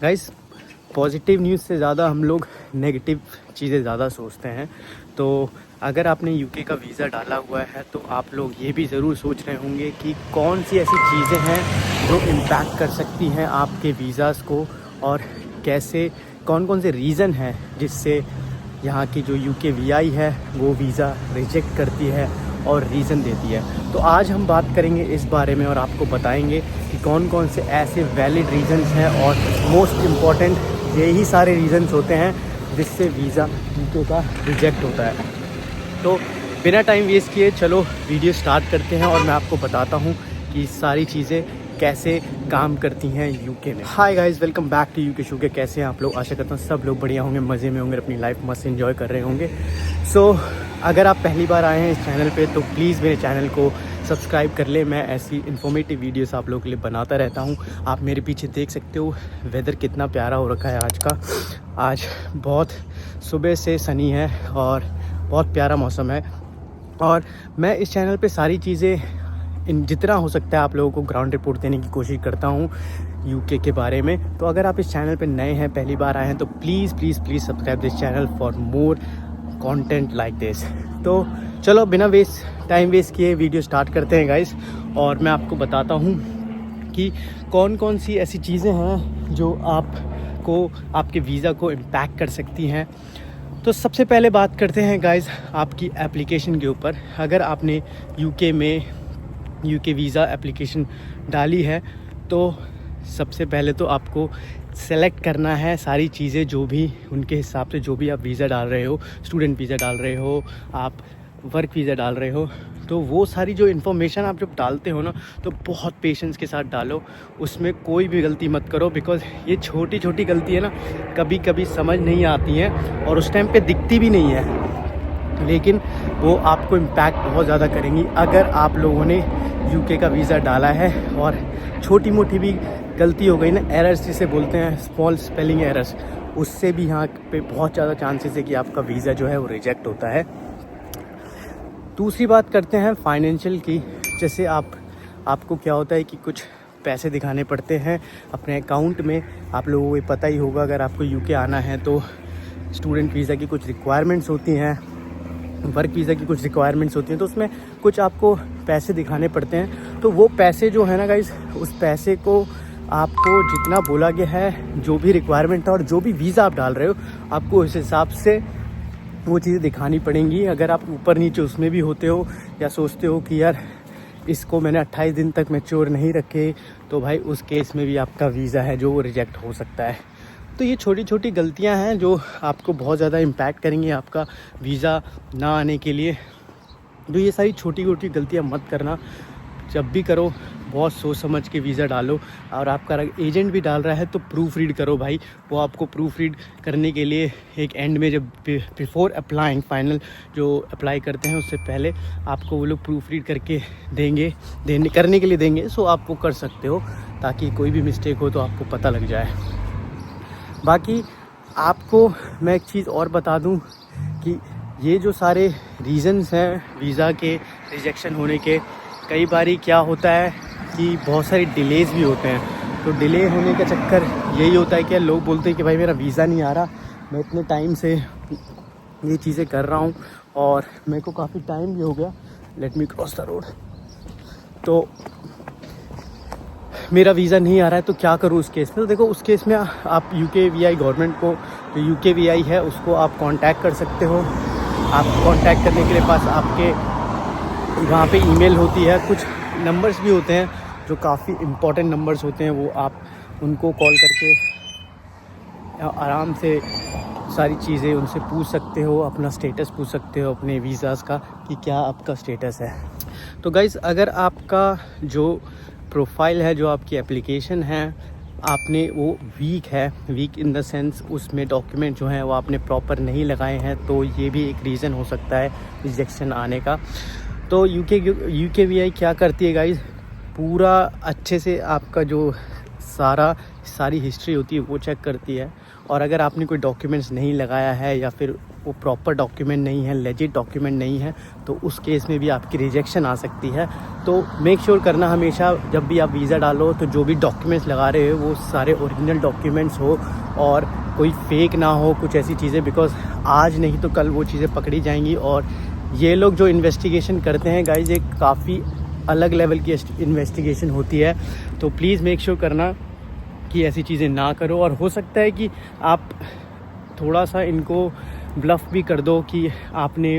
Guys, positive news से ज़्यादा हम लोग नेगेटिव चीज़ें ज़्यादा सोचते हैं। तो अगर आपने यूके का वीज़ा डाला हुआ है तो आप लोग ये भी ज़रूर सोच रहे होंगे कि कौन सी ऐसी चीज़ें हैं जो इम्पैक्ट कर सकती हैं आपके वीज़ाज़ को, और कैसे कौन कौन से रीज़न हैं जिससे यहाँ की जो यूके वीआई है वो वीज़ा रिजेक्ट करती है और रीज़न देती है। तो आज हम बात करेंगे इस बारे में और आपको बताएंगे कि कौन कौन से ऐसे वैलिड रीज़न्स हैं, और मोस्ट इम्पॉर्टेंट यही सारे रीज़न्स होते हैं जिससे वीज़ा यूके का रिजेक्ट होता है। तो बिना टाइम वेस्ट किए चलो वीडियो स्टार्ट करते हैं और मैं आपको बताता हूँ कि सारी चीज़ें कैसे काम करती हैं यूके में। Hi guys, welcome back to UK show के। कैसे हैं आप लोग? आशा करता हूँ सब लोग बढ़िया होंगे, मज़े में होंगे, अपनी लाइफ मस्त एंजॉय कर रहे होंगे। सो अगर आप पहली बार आए हैं इस चैनल पे तो प्लीज़ मेरे चैनल को सब्सक्राइब कर ले। मैं ऐसी इन्फॉर्मेटिव वीडियोस आप लोगों के लिए बनाता रहता हूँ। आप मेरे पीछे देख सकते हो वेदर कितना प्यारा हो रखा है आज का। आज बहुत सुबह से सनी है और बहुत प्यारा मौसम है, और मैं इस चैनल पे सारी चीज़ें जितना हो सकता है आप लोगों को ग्राउंड रिपोर्ट देने की कोशिश करता हूँ यूके के बारे में। तो अगर आप इस चैनल पे नए हैं, पहली बार आए हैं, तो please please please subscribe this channel for more content like this. तो चलो बिना टाइम वेस्ट किए वीडियो स्टार्ट करते हैं गाइस, और मैं आपको बताता हूँ कि कौन कौन सी ऐसी चीज़ें हैं जो आपको आपके वीज़ा को इम्पैक्ट कर सकती हैं। तो सबसे पहले बात करते हैं गाइस आपकी एप्लीकेशन के ऊपर। अगर आपने यूके वीज़ा एप्लीकेशन डाली है तो सबसे पहले तो आपको सेलेक्ट करना है सारी चीज़ें जो भी उनके हिसाब से, जो भी आप वीज़ा डाल रहे हो, स्टूडेंट वीज़ा डाल रहे हो, आप वर्क वीज़ा डाल रहे हो, तो वो सारी जो इन्फॉर्मेशन आप जब डालते हो ना तो बहुत पेशेंस के साथ डालो। उसमें कोई भी गलती मत करो, बिकॉज़ ये छोटी छोटी गलती है ना, कभी कभी समझ नहीं आती हैं और उस टाइम पे दिखती भी नहीं है, लेकिन वो आपको इम्पैक्ट बहुत ज़्यादा करेंगी। अगर आप लोगों ने यूके का वीज़ा डाला है और छोटी मोटी भी गलती हो गई ना, एरर्स जिसे बोलते हैं, स्मॉल स्पेलिंग एरर्स, उससे भी यहाँ पे बहुत ज़्यादा चांसेस है कि आपका वीज़ा जो है वो रिजेक्ट होता है। दूसरी बात करते हैं फाइनेंशियल की। जैसे आपको क्या होता है कि कुछ पैसे दिखाने पड़ते हैं अपने अकाउंट में। आप लोगों को पता ही होगा, अगर आपको यूके आना है तो स्टूडेंट वीज़ा की कुछ रिक्वायरमेंट्स होती हैं, वर्क वीज़ा की कुछ रिक्वायरमेंट्स होती हैं, तो उसमें कुछ आपको पैसे दिखाने पड़ते हैं। तो वो पैसे जो है ना गाइस, उस पैसे को आपको जितना बोला गया है, जो भी रिक्वायरमेंट है और जो भी वीज़ा आप डाल रहे हो, आपको उस हिसाब से वो चीज़ें दिखानी पड़ेंगी। अगर आप ऊपर नीचे उसमें भी होते हो या सोचते हो कि यार इसको मैंने 28 दिन तक मैच्योर नहीं रखे, तो भाई उस केस में भी आपका वीज़ा है जो रिजेक्ट हो सकता है। तो ये छोटी छोटी गलतियां हैं जो आपको बहुत ज़्यादा इम्पैक्ट करेंगी आपका वीज़ा ना आने के लिए। तो ये सारी छोटी छोटी गलतियां मत करना, जब भी करो बहुत सोच समझ के वीज़ा डालो। और आपका एजेंट भी डाल रहा है तो प्रूफ रीड करो भाई। वो आपको प्रूफ रीड करने के लिए एक एंड में, जब बिफोर अप्लाइंग, फाइनल जो अप्लाई करते हैं उससे पहले आपको वो लोग प्रूफ रीड करके करने के लिए देंगे। सो आप वो कर सकते हो ताकि कोई भी मिस्टेक हो तो आपको पता लग जाए। बाकी आपको मैं एक चीज़ और बता दूं कि ये जो सारे रीज़न्स हैं वीज़ा के रिजेक्शन होने के, कई बारी क्या होता है कि बहुत सारी डिलेज़ भी होते हैं। तो डिले होने का चक्कर यही होता है कि लोग बोलते हैं कि भाई मेरा वीज़ा नहीं आ रहा, मैं इतने टाइम से ये चीज़ें कर रहा हूँ और मेरे को काफ़ी टाइम भी हो गया, let me cross the road, तो मेरा वीज़ा नहीं आ रहा है, तो क्या करूँ उस केस में? तो देखो, उस केस में आप यूके वीआई गवर्नमेंट को, जो यूके वीआई है उसको आप कांटेक्ट कर सकते हो। आप कांटेक्ट करने के लिए पास आपके वहाँ पे ईमेल होती है, कुछ नंबर्स भी होते हैं जो काफ़ी इम्पोर्टेंट नंबर्स होते हैं, वो आप उनको कॉल करके आराम से सारी चीज़ें उनसे पूछ सकते हो, अपना स्टेटस पूछ सकते हो अपने वीज़ाज़ का कि क्या आपका स्टेटस है। तो गाइज़, अगर आपका जो प्रोफाइल है, जो आपकी एप्लीकेशन है, आपने वो वीक इन द सेंस उसमें डॉक्यूमेंट जो हैं वो आपने प्रॉपर नहीं लगाए हैं, तो ये भी एक रीज़न हो सकता है रिजेक्शन आने का। तो यूके वीआई क्या करती है गाइज़, पूरा अच्छे से आपका जो सारी हिस्ट्री होती है वो चेक करती है और अगर आपने कोई डॉक्यूमेंट्स नहीं लगाया है या फिर वो प्रॉपर डॉक्यूमेंट नहीं है, लेजिट डॉक्यूमेंट नहीं है, तो उस केस में भी आपकी रिजेक्शन आ सकती है। तो मेक श्योर करना हमेशा जब भी आप वीज़ा डालो तो जो भी डॉक्यूमेंट्स लगा रहे हो वो सारे ओरिजिनल डॉक्यूमेंट्स हो और कोई फेक ना हो कुछ ऐसी चीज़ें, बिकॉज आज नहीं तो कल वो चीज़ें पकड़ी जाएंगी। और ये लोग जो इन्वेस्टिगेशन करते हैं गाइज, एक काफ़ी अलग लेवल की इन्वेस्टिगेशन होती है। तो प्लीज़ मेक श्योर करना कि ऐसी चीज़ें ना करो। और हो सकता है कि आप थोड़ा सा इनको ब्लफ भी कर दो कि आपने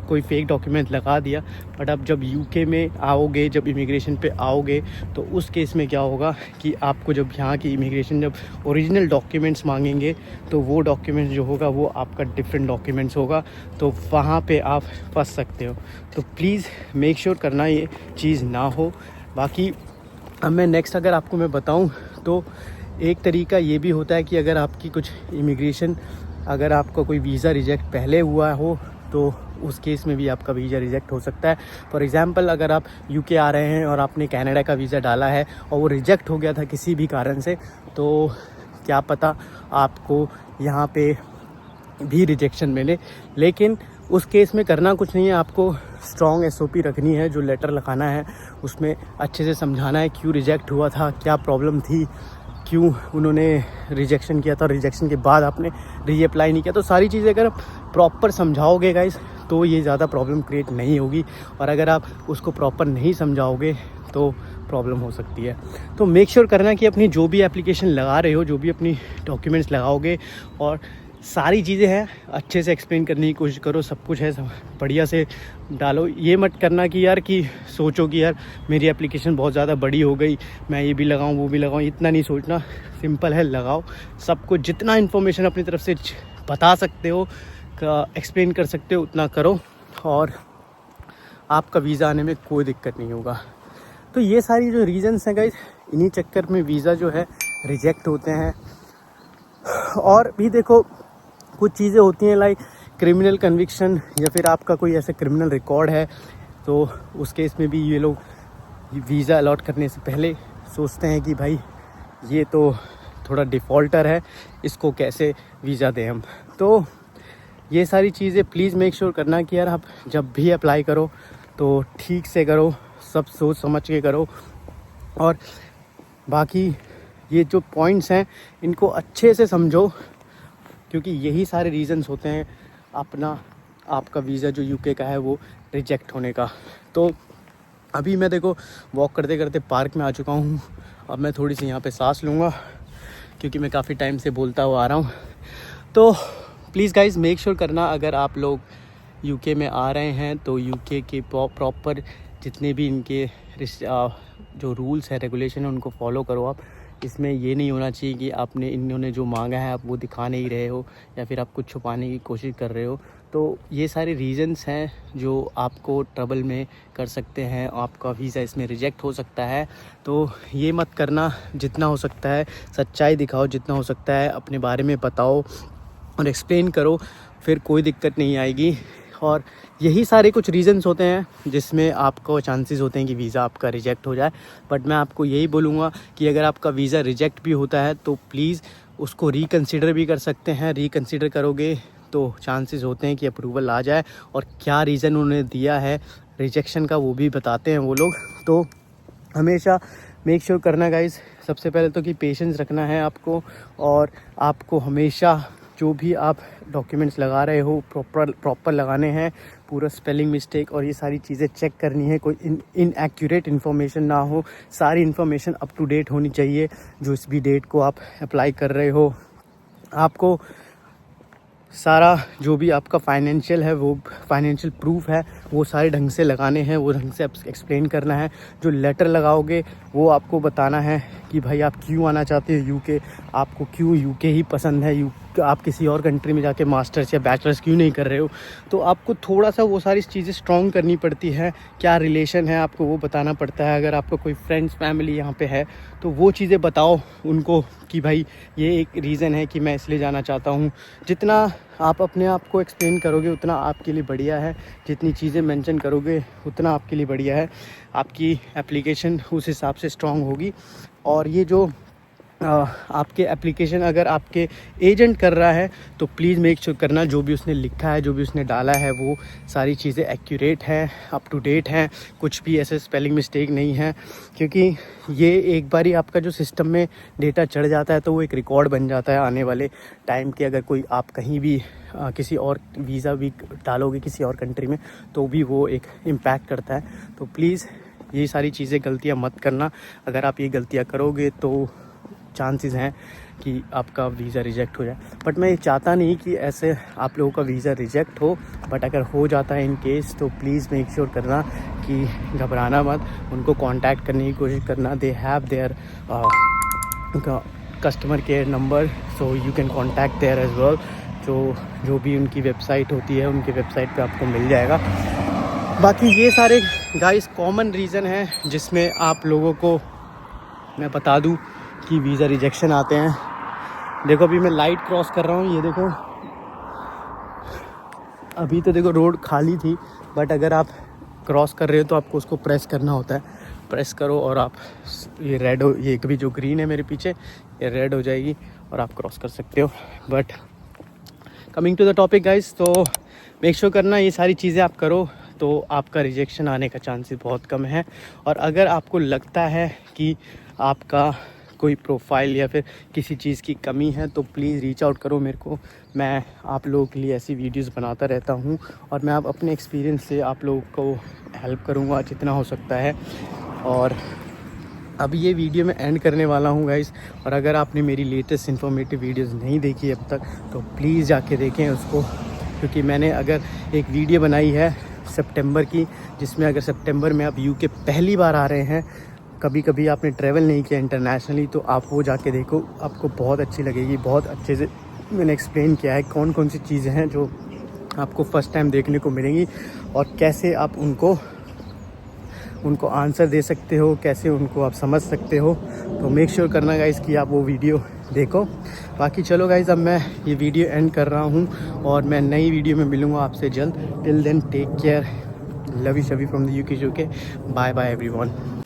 कोई फेक डॉक्यूमेंट लगा दिया, बट अब जब यूके में आओगे, जब इमिग्रेशन पे आओगे, तो उस केस में क्या होगा कि आपको जब यहाँ की इमिग्रेशन जब ओरिजिनल डॉक्यूमेंट्स मांगेंगे तो वो डॉक्यूमेंट्स जो होगा वो आपका डिफरेंट डॉक्यूमेंट्स होगा, तो वहाँ पे आप फंस सकते हो। तो प्लीज़ मेक श्योर करना ये चीज़ ना हो। बाकी अब मैं नेक्स्ट अगर आपको मैं बताऊँ तो एक तरीका ये भी होता है कि अगर आपकी कुछ इमिग्रेशन, अगर आपका कोई वीज़ा रिजेक्ट पहले हुआ हो तो उस केस में भी आपका वीज़ा रिजेक्ट हो सकता है। फॉर एग्ज़ाम्पल, अगर आप यूके आ रहे हैं और आपने कनाडा का वीज़ा डाला है और वो रिजेक्ट हो गया था किसी भी कारण से, तो क्या पता आपको यहाँ पे भी रिजेक्शन मिले। लेकिन उस केस में करना कुछ नहीं है, आपको स्ट्रॉन्ग SOP रखनी है। जो लेटर लिखाना है उसमें अच्छे से समझाना है क्यों रिजेक्ट हुआ था, क्या प्रॉब्लम थी, क्यों उन्होंने रिजेक्शन किया था, रिजेक्शन के बाद आपने रीअप्लाई नहीं किया। तो सारी चीज़ें अगर प्रॉपर समझाओगे गाइस तो ये ज़्यादा प्रॉब्लम क्रिएट नहीं होगी, और अगर आप उसको प्रॉपर नहीं समझाओगे तो प्रॉब्लम हो सकती है। तो मेक श्योर करना कि अपनी जो भी एप्लीकेशन लगा रहे हो, जो भी अपनी डॉक्यूमेंट्स लगाओगे, और सारी चीज़ें हैं अच्छे से एक्सप्लेन करने की कोशिश करो। सब कुछ है सब बढ़िया से डालो। ये मत करना कि यार कि सोचो कि यार मेरी एप्लीकेशन बहुत ज़्यादा बड़ी हो गई, मैं ये भी लगाऊं वो भी लगाऊं, इतना नहीं सोचना। सिंपल है, लगाओ सब कुछ, जितना इन्फॉर्मेशन अपनी तरफ से बता सकते हो, एक्सप्लेन कर सकते हो उतना करो, और आपका वीज़ा आने में कोई दिक्कत नहीं होगा। तो ये सारी जो रीज़न्स हैं गाइस, इन्हीं चक्कर में वीज़ा जो है रिजेक्ट होते हैं। और भी देखो कुछ चीज़ें होती हैं लाइक क्रिमिनल कन्विक्शन, या फिर आपका कोई ऐसा क्रिमिनल रिकॉर्ड है, तो उस केस में भी ये लोग वीज़ा अलॉट करने से पहले सोचते हैं कि भाई ये तो थोड़ा डिफ़ॉल्टर है, इसको कैसे वीज़ा दें हम। तो ये सारी चीज़ें प्लीज़ मेक श्योर करना कि यार आप जब भी अप्लाई करो तो ठीक से करो, सब सोच समझ के करो। और बाकी ये जो पॉइंट्स हैं इनको अच्छे से समझो, क्योंकि यही सारे रीज़न्स होते हैं आपका वीज़ा जो यूके का है वो रिजेक्ट होने का। तो अभी मैं देखो वॉक करते करते पार्क में आ चुका हूँ। अब मैं थोड़ी सी यहाँ पे सांस लूँगा, क्योंकि मैं काफ़ी टाइम से बोलता हुआ आ रहा हूँ। तो प्लीज़ गाइज मेक श्योर करना, अगर आप लोग यूके में आ रहे हैं तो यूके के प्रॉपर जितने भी इनके जो रूल्स है, रेगुलेशन है, उनको फॉलो करो आप। इसमें ये नहीं होना चाहिए कि आपने इन्होंने जो मांगा है आप वो दिखा नहीं रहे हो, या फिर आप कुछ छुपाने की कोशिश कर रहे हो। तो ये सारे रीज़न्स हैं जो आपको ट्रबल में कर सकते हैं, आपका वीज़ा इसमें रिजेक्ट हो सकता है। तो ये मत करना, जितना हो सकता है सच्चाई दिखाओ, जितना हो सकता है अपने बारे में बताओ और एक्सप्लेन करो, फिर कोई दिक्कत नहीं आएगी। और यही सारे कुछ रीज़न्स होते हैं जिसमें आपको चांसेस होते हैं कि वीज़ा आपका रिजेक्ट हो जाए। बट मैं आपको यही बोलूँगा कि अगर आपका वीज़ा रिजेक्ट भी होता है तो प्लीज़ उसको रिकन्सिडर भी कर सकते हैं। रिकन्सिडर करोगे तो चांसेस होते हैं कि अप्रूवल आ जाए, और क्या रीज़न उन्होंने दिया है रिजेक्शन का वो भी बताते हैं वो लोग। तो हमेशा मेक श्योर करना गाइस, सबसे पहले तो कि पेशेंस रखना है आपको, और आपको हमेशा जो भी आप डॉक्यूमेंट्स लगा रहे हो प्रॉपर लगाने हैं, पूरा स्पेलिंग मिस्टेक और ये सारी चीज़ें चेक करनी है, कोई इनएक्यूरेट इन्फॉर्मेशन ना हो, सारी इन्फॉर्मेशन अप टू डेट होनी चाहिए। जो इस भी डेट को आप अप्लाई कर रहे हो, आपको सारा जो भी आपका फाइनेंशियल है, वो फाइनेंशियल प्रूफ है, वो सारे ढंग से लगाने हैं, वो ढंग से एक्सप्लेन करना है। जो लेटर लगाओगे वो आपको बताना है कि भाई आप क्यों आना चाहते हो यूके, आपको क्यों यूके ही पसंद है, आप किसी और कंट्री में जाके मास्टर्स या बैचलर्स क्यों नहीं कर रहे हो। तो आपको थोड़ा सा वो सारी चीज़ें स्ट्रॉन्ग करनी पड़ती है। क्या रिलेशन है आपको वो बताना पड़ता है। अगर आपका कोई फ्रेंड्स फैमिली यहाँ पे है तो वो चीज़ें बताओ उनको कि भाई ये एक रीज़न है कि मैं इसलिए जाना चाहता हूँ। जितना आप अपने आप को एक्सप्लेन करोगे उतना आपके लिए बढ़िया है, जितनी चीज़ें मेंशन करोगे उतना आपके लिए बढ़िया है। आपकी एप्लीकेशन उस हिसाब से स्ट्रॉन्ग होगी। और ये जो आपके एप्लीकेशन अगर आपके एजेंट कर रहा है तो प्लीज़ मेक श्योर करना जो भी उसने लिखा है, जो भी उसने डाला है, वो सारी चीज़ें एक्यूरेट हैं, अप टू डेट हैं, कुछ भी ऐसे स्पेलिंग मिस्टेक नहीं है। क्योंकि ये एक बार ही आपका जो सिस्टम में डेटा चढ़ जाता है तो वो एक रिकॉर्ड बन जाता है आने वाले टाइम के। अगर कोई आप कहीं भी किसी और वीज़ा भी डालोगे किसी और कंट्री में तो भी वो एक इम्पैक्ट करता है। तो प्लीज़ ये सारी चीज़ें गलतियाँ मत करना। अगर आप ये गलतियाँ करोगे तो चांसेस हैं कि आपका वीज़ा रिजेक्ट हो जाए। बट मैं ये चाहता नहीं कि ऐसे आप लोगों का वीज़ा रिजेक्ट हो, बट अगर हो जाता है इन केस तो प्लीज़ मेक श्योर करना कि घबराना मत, उनको कांटेक्ट करने की कोशिश करना। They have their customer care number, so you can contact there as well. जो भी उनकी वेबसाइट होती है उनकी वेबसाइट पे आपको मिल जाएगा। बाकी ये सारे गाइस कॉमन रीज़न हैं जिसमें आप लोगों को मैं बता दूं कि वीज़ा रिजेक्शन आते हैं। देखो अभी मैं लाइट क्रॉस कर रहा हूँ, ये देखो अभी तो देखो रोड खाली थी, बट अगर आप क्रॉस कर रहे हो तो आपको उसको प्रेस करना होता है। प्रेस करो और आप ये रेड हो, ये कभी जो ग्रीन है मेरे पीछे ये रेड हो जाएगी और आप क्रॉस कर सकते हो। But coming to the topic guys, तो मेक श्योर करना ये सारी चीज़ें आप करो तो आपका रिजेक्शन आने का चांसेस बहुत कम है। और अगर आपको लगता है कि आपका कोई प्रोफाइल या फिर किसी चीज़ की कमी है तो प्लीज़ रीच आउट करो मेरे को। मैं आप लोगों के लिए ऐसी वीडियोस बनाता रहता हूँ और मैं आप अपने एक्सपीरियंस से आप लोगों को हेल्प करूँगा जितना हो सकता है। और अब ये वीडियो मैं एंड करने वाला हूँ गाइस। और अगर आपने मेरी लेटेस्ट इन्फॉर्मेटिव वीडियोस नहीं देखी अब तक तो प्लीज़ जाके देखें उसको, क्योंकि मैंने अगर एक वीडियो बनाई है सितंबर की, जिसमें अगर सितंबर में आप यूके पहली बार आ रहे हैं, कभी कभी आपने ट्रैवल नहीं किया इंटरनेशनली, तो आप वो जाके देखो, आपको बहुत अच्छी लगेगी। बहुत अच्छे से मैंने एक्सप्लेन किया है कौन कौन सी चीज़ें हैं जो आपको फ़र्स्ट टाइम देखने को मिलेंगी और कैसे आप उनको आंसर दे सकते हो, कैसे उनको आप समझ सकते हो। तो मेक श्योर करना गाइस कि आप वो वीडियो देखो। बाकी चलो गाइस, अब मैं ये वीडियो एंड कर रहा हूँ और मैं नई वीडियो में मिलूँगा आपसे जल्द। Till then take care, love you सभी from the UK. Bye bye everyone.